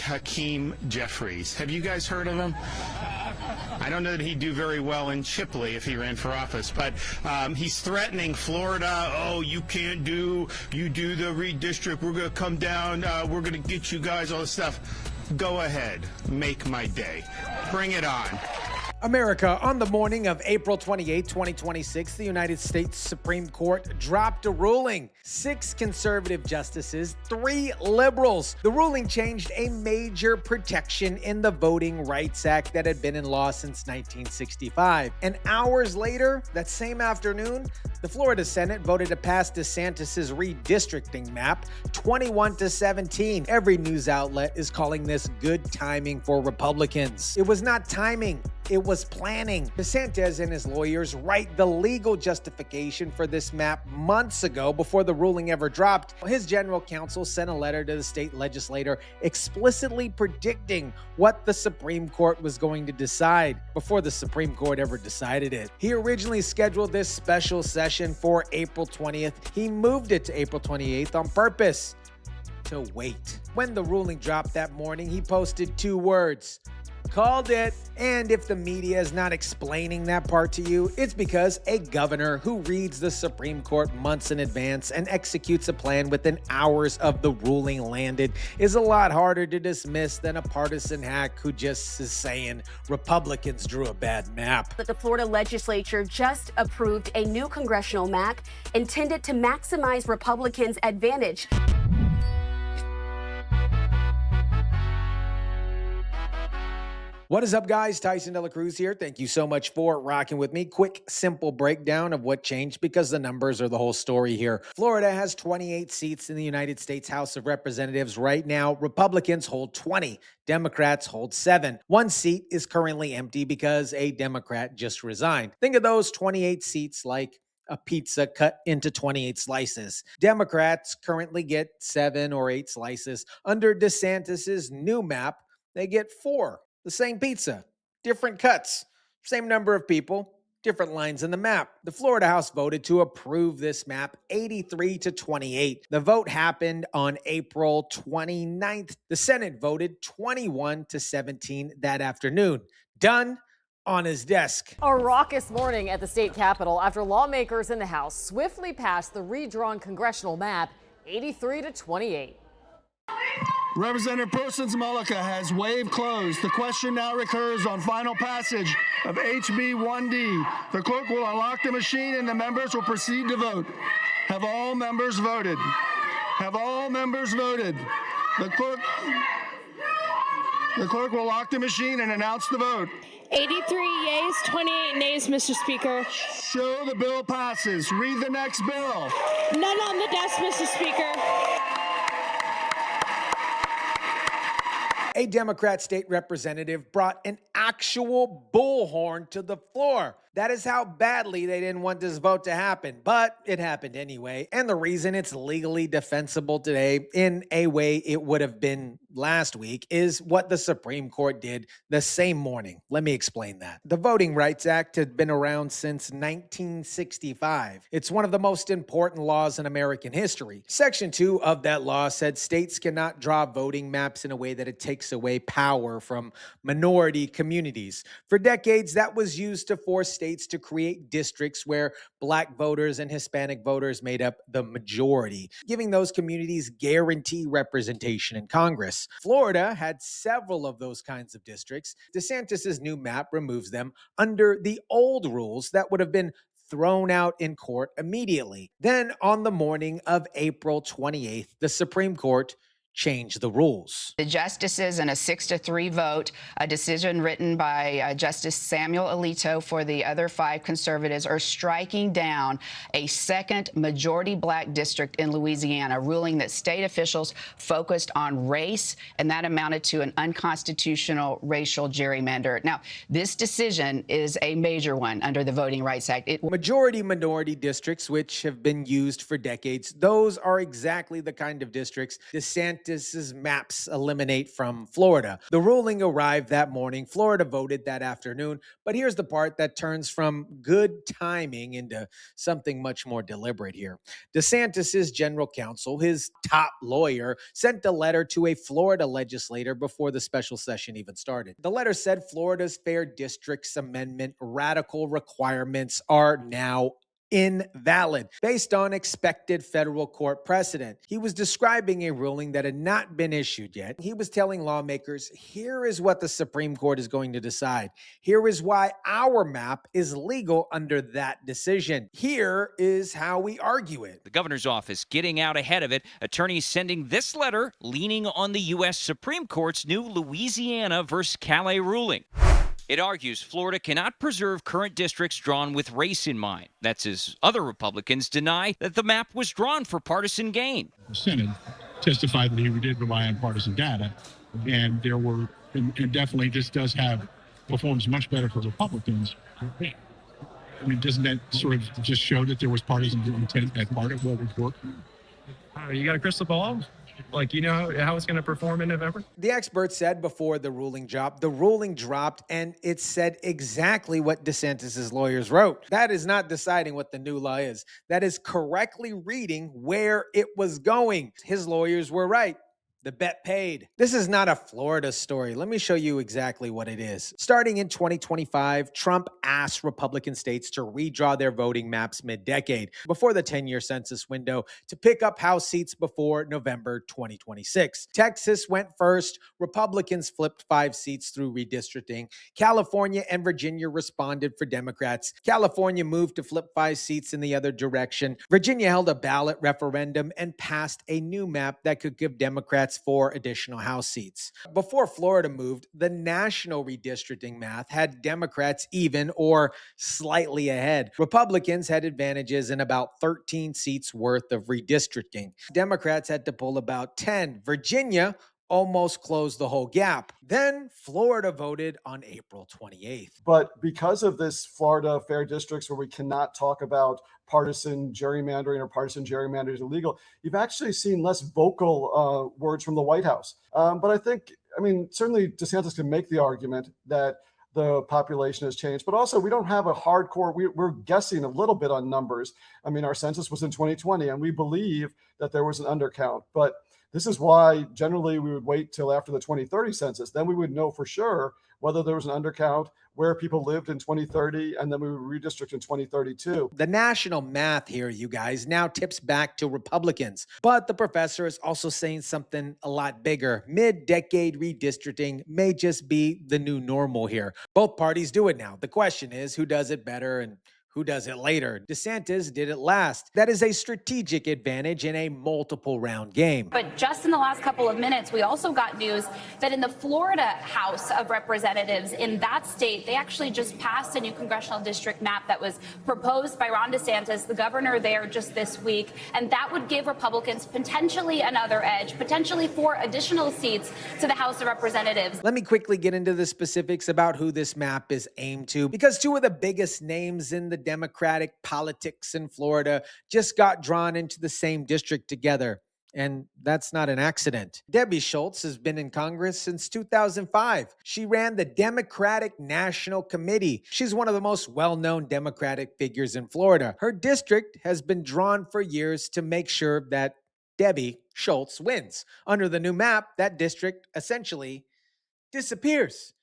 Hakeem Jeffries. Have you guys heard of him? I don't know that he'd do very well in Chipley if he ran for office, but he's threatening Florida. Oh, you can't do the redistrict. We're going to come down. We're going to get you guys, all this stuff. Go ahead. Make my day. Bring it on. America, on the morning of April 28, 2026, the United States Supreme Court dropped a ruling. 6 conservative justices, 3 liberals. The ruling changed a major protection in the Voting Rights Act that had been in law since 1965. And hours later, that same afternoon, the Florida Senate voted to pass DeSantis' redistricting map 21-17. Every news outlet is calling this good timing for Republicans. It was not timing. It was planning. DeSantis and his lawyers write the legal justification for this map months ago before the ruling ever dropped. His general counsel sent a letter to the state legislator explicitly predicting what the Supreme Court was going to decide before the Supreme Court ever decided it. He originally scheduled this special session for April 20th. He moved it to April 28th on purpose to wait. When the ruling dropped that morning, he posted 2 words. Called it. And if the media is not explaining that part to you, it's because a governor who reads the Supreme Court months in advance and executes a plan within hours of the ruling landed is a lot harder to dismiss than a partisan hack who just is saying Republicans drew a bad map. But the Florida legislature just approved a new congressional map intended to maximize Republicans' advantage. What is up, guys? Tyson De La Cruz here. Thank you so much for rocking with me. Quick, simple breakdown of what changed because the numbers are the whole story here. Florida has 28 seats in the United States House of Representatives right now. Republicans hold 20. Democrats hold 7. 1 seat is currently empty because a Democrat just resigned. Think of those 28 seats like a pizza cut into 28 slices. Democrats currently get 7 or 8 slices. Under DeSantis' new map, they get 4. The same pizza, different cuts, same number of people, different lines in the map. The Florida House voted to approve this map 83-28. The vote happened on April 29th. The Senate voted 21-17 that afternoon. Done on his desk. A raucous morning at the state capitol after lawmakers in the House swiftly passed the redrawn congressional map 83-28. Representative Persons Mullica has waived closed. The question now recurs on final passage of HB 1D. The clerk will unlock the machine and the members will proceed to vote. Have all members voted? Have all members voted? The clerk will lock the machine and announce the vote. 83 yeas, 28 nays, Mr. Speaker. Show the bill passes. Read the next bill. None on the desk, Mr. Speaker. A Democrat state representative brought an actual bullhorn to the floor. That is how badly they didn't want this vote to happen, but it happened anyway. And the reason it's legally defensible today in a way it would have been last week is what the Supreme Court did the same morning. Let me explain that. The Voting Rights Act had been around since 1965. It's one of the most important laws in American history. Section 2 of that law said states cannot draw voting maps in a way that it takes away power from minority communities. For decades, that was used to force states to create districts where Black voters and Hispanic voters made up the majority, giving those communities guaranteed representation in Congress. Florida had several of those kinds of districts. DeSantis' new map removes them under the old rules that would have been thrown out in court immediately. Then on the morning of April 28th, the Supreme Court change the rules. The justices in a 6-3 vote, a decision written by Justice Samuel Alito for the other 5 conservatives, are striking down a second majority Black district in Louisiana, ruling that state officials focused on race, and that amounted to an unconstitutional racial gerrymander. Now, this decision is a major one under the Voting Rights Act. Majority minority districts, which have been used for decades, those are exactly the kind of districts DeSantis DeSantis' maps eliminate from Florida. The ruling arrived that morning. Florida voted that afternoon. But here's the part that turns from good timing into something much more deliberate here. DeSantis' general counsel, his top lawyer, sent a letter to a Florida legislator before the special session even started. The letter said Florida's Fair Districts Amendment radical requirements are now invalid based on expected federal court precedent. He was describing a ruling that had not been issued yet. He was telling lawmakers, here is what the Supreme Court is going to decide. Here is why our map is legal under that decision. Here is how we argue it. The governor's office getting out ahead of it. Attorneys sending this letter leaning on the U.S. Supreme Court's new Louisiana versus Calais ruling. It argues Florida cannot preserve current districts drawn with race in mind. That's as other Republicans deny that the map was drawn for partisan gain. The Senate testified that he did rely on partisan data, and there were, and definitely this does performs much better for Republicans. I mean, doesn't that sort of just show that there was partisan intent at part of what was working? You got a crystal ball? Like, you know how it's going to perform in November? The expert said before the ruling dropped, and it said exactly what DeSantis' lawyers wrote. That is not deciding what the new law is. That is correctly reading where it was going. His lawyers were right. The bet paid. This is not a Florida story. Let me show you exactly what it is. Starting in 2025, Trump asked Republican states to redraw their voting maps mid-decade before the 10-year census window to pick up House seats before November 2026. Texas went first. Republicans flipped 5 seats through redistricting. California and Virginia responded for Democrats. California moved to flip 5 seats in the other direction. Virginia held a ballot referendum and passed a new map that could give Democrats 4 additional House seats. Before Florida moved, the national redistricting math had Democrats even or slightly ahead. Republicans had advantages in about 13 seats worth of redistricting. Democrats had to pull about 10. Virginia almost closed the whole gap. Then Florida voted on April 28th. But because of this Florida fair districts where we cannot talk about partisan gerrymandering or partisan gerrymandering is illegal, you've actually seen less vocal words from the White House. But I think, certainly DeSantis can make the argument that the population has changed, but also we don't have a hardcore, we're guessing a little bit on numbers. Our census was in 2020 and we believe that there was an undercount, but this is why generally we would wait till after the 2030 census. Then we would know for sure whether there was an undercount, where people lived in 2030, and then we would redistrict in 2032. The national math here, you guys, now tips back to Republicans. But the professor is also saying something a lot bigger. Mid-decade redistricting may just be the new normal here. Both parties do it now. The question is, who does it better and who does it later? DeSantis did it last. That is a strategic advantage in a multiple round game. But just in the last couple of minutes, we also got news that in the Florida House of Representatives, in that state, they actually just passed a new congressional district map that was proposed by Ron DeSantis, the governor there, just this week. And that would give Republicans potentially another edge, potentially 4 additional seats to the House of Representatives. Let me quickly get into the specifics about who this map is aimed to, because 2 of the biggest names in the Democratic politics in Florida just got drawn into the same district together. And that's not an accident. Debbie Schultz has been in Congress since 2005. She ran the Democratic National Committee. She's one of the most well-known Democratic figures in Florida. Her district has been drawn for years to make sure that Debbie Schultz wins. Under the new map, that district essentially disappears.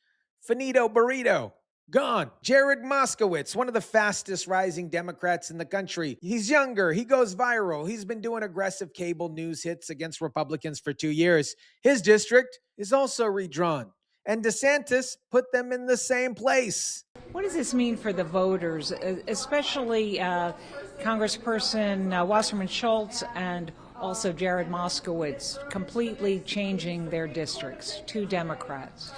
Finito burrito. Gone. Jared Moskowitz, one of the fastest rising Democrats in the country. He's younger. He goes viral. He's been doing aggressive cable news hits against Republicans for 2 years. His district is also redrawn. And DeSantis put them in the same place. What does this mean for the voters, especially Congressperson Wasserman Schultz and also Jared Moskowitz, completely changing their districts, 2 Democrats?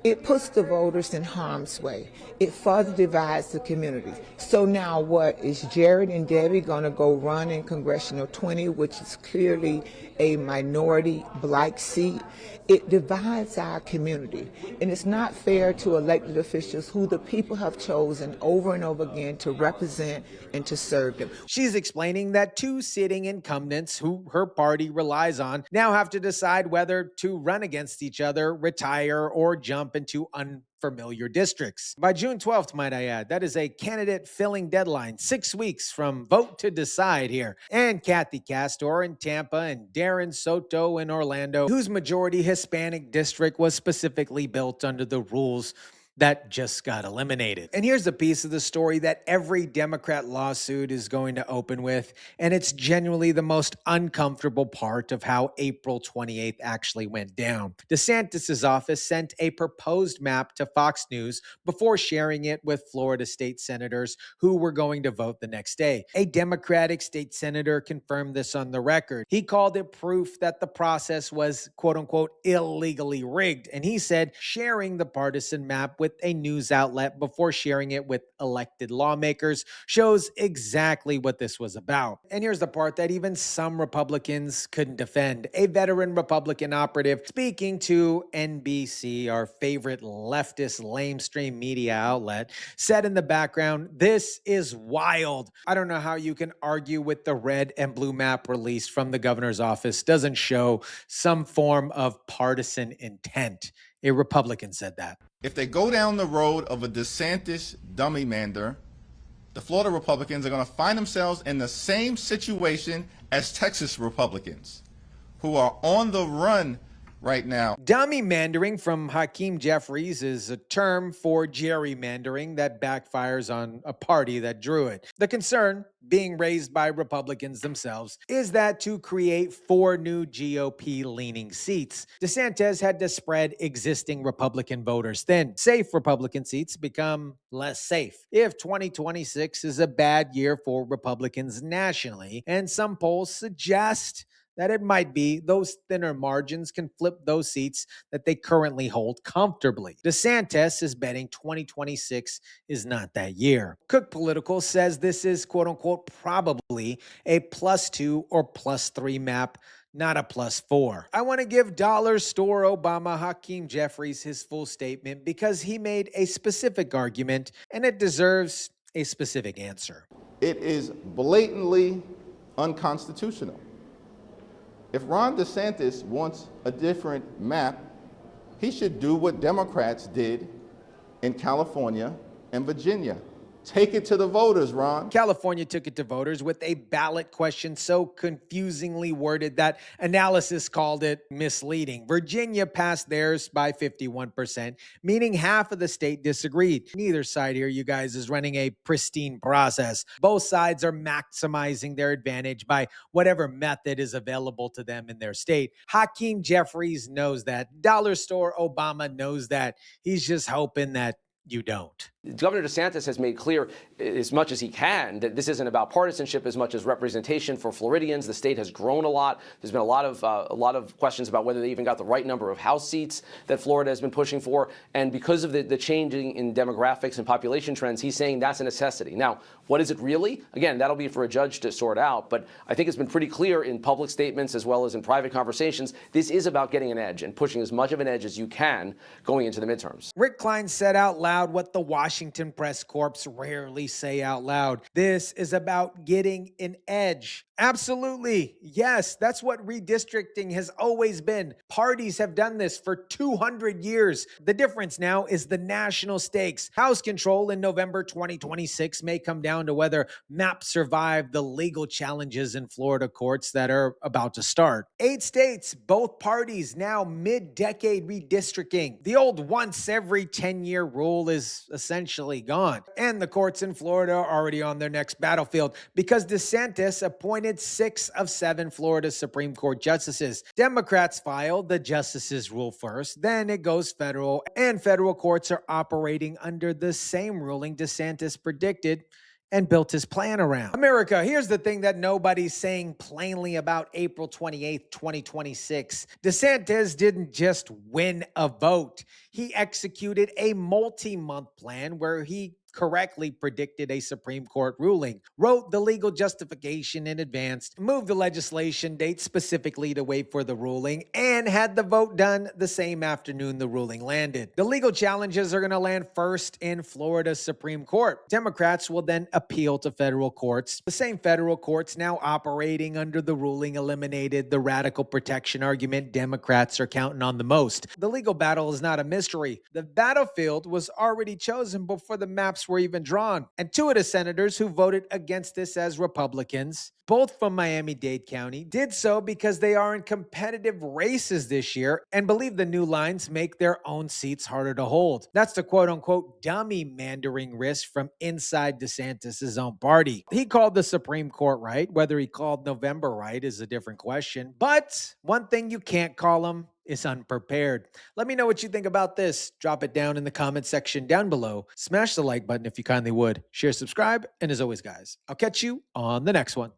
it puts the voters in harm's way. It further divides the community. So now what, is Jared and Debbie going to go run in Congressional 20, which is clearly a minority black seat? It divides our community, and it's not fair to elected officials who the people have chosen over and over again to represent and to serve them. She's explaining that two sitting incumbents who her party relies on now have to decide whether to run against each other, retire, or jump into unfamiliar districts. By June 12th, might I add, that is a candidate filling deadline, 6 weeks from vote to decide here. And Kathy Castor in Tampa and Darren Soto in Orlando, whose majority Hispanic district was specifically built under the rules that just got eliminated. And here's a piece of the story that every Democrat lawsuit is going to open with, and it's genuinely the most uncomfortable part of how April 28th actually went down. DeSantis' office sent a proposed map to Fox News before sharing it with Florida state senators who were going to vote the next day. A Democratic state senator confirmed this on the record. He called it proof that the process was, quote unquote, illegally rigged. And he said sharing the partisan map with a news outlet before sharing it with elected lawmakers shows exactly what this was about. And here's the part that even some Republicans couldn't defend. A veteran Republican operative speaking to NBC, our favorite leftist lamestream media outlet, said in the background, "This is wild. I don't know how you can argue with the red and blue map released from the governor's office doesn't show some form of partisan intent." A Republican said that. If they go down the road of a DeSantis dummy mander, the Florida Republicans are going to find themselves in the same situation as Texas Republicans, who are on the run right now. Dummymandering from Hakeem Jeffries is a term for gerrymandering that backfires on a party that drew it. The concern being raised by Republicans themselves is that to create 4 new GOP-leaning seats, DeSantis had to spread existing Republican voters thin. Safe Republican seats become less safe. If 2026 is a bad year for Republicans nationally, and some polls suggest that it might be, those thinner margins can flip those seats that they currently hold comfortably. DeSantis is betting 2026 is not that year. Cook Political says this is, quote unquote, probably a +2 or +3 map, not a +4. I want to give Dollar Store Obama Hakeem Jeffries his full statement because he made a specific argument and it deserves a specific answer. It is blatantly unconstitutional. If Ron DeSantis wants a different map, he should do what Democrats did in California and Virginia. Take it to the voters, Ron. California took it to voters with a ballot question so confusingly worded that analysis called it misleading. Virginia passed theirs by 51%, meaning half of the state disagreed. Neither side here, you guys, is running a pristine process. Both sides are maximizing their advantage by whatever method is available to them in their state. Hakeem Jeffries knows that. Dollar Store Obama knows that. He's just hoping that you don't. Governor DeSantis has made clear as much as he can that this isn't about partisanship as much as representation for Floridians. The state has grown a lot. There's been a lot of questions about whether they even got the right number of House seats that Florida has been pushing for. And because of the changing in demographics and population trends, he's saying that's a necessity. Now, what is it really? Again, that'll be for a judge to sort out. But I think it's been pretty clear in public statements as well as in private conversations, this is about getting an edge and pushing as much of an edge as you can going into the midterms. Rick Klein said out loud what the Washington Press Corps rarely say out loud. This is about getting an edge. Absolutely. Yes, that's what redistricting has always been. Parties have done this for 200 years. The difference now is the national stakes. House control in November 2026 may come down to whether maps survive the legal challenges in Florida courts that are about to start. 8 states, both parties now mid-decade redistricting. The old once every 10-year rule is essentially gone. And the courts in Florida are already on their next battlefield because DeSantis appointed 6 of 7 Florida Supreme Court justices. Democrats filed the justices rule first, then it goes federal, and federal courts are operating under the same ruling DeSantis predicted and built his plan around. America, here's the thing that nobody's saying plainly about April 28th, 2026. DeSantis didn't just win a vote. He executed a multi-month plan where he correctly predicted a Supreme Court ruling, wrote the legal justification in advance, moved the legislation date specifically to wait for the ruling, and had the vote done the same afternoon the ruling landed. The legal challenges are going to land first in Florida's Supreme Court. Democrats will then appeal to federal courts. The same federal courts now operating under the ruling eliminated the radical protection argument Democrats are counting on the most. The legal battle is not a mystery. The battlefield was already chosen before the maps were even drawn. And two of the senators who voted against this as Republicans, both from Miami-Dade County, did so because they are in competitive races this year and believe the new lines make their own seats harder to hold. That's the quote-unquote dummy mandering risk from inside DeSantis' own party. He called the Supreme Court right. Whether he called November right is a different question. But one thing you can't call him is unprepared. Let me know what you think about this. Drop it down in the comment section down below. Smash the like button if you kindly would. Share, subscribe, and as always, guys, I'll catch you on the next one.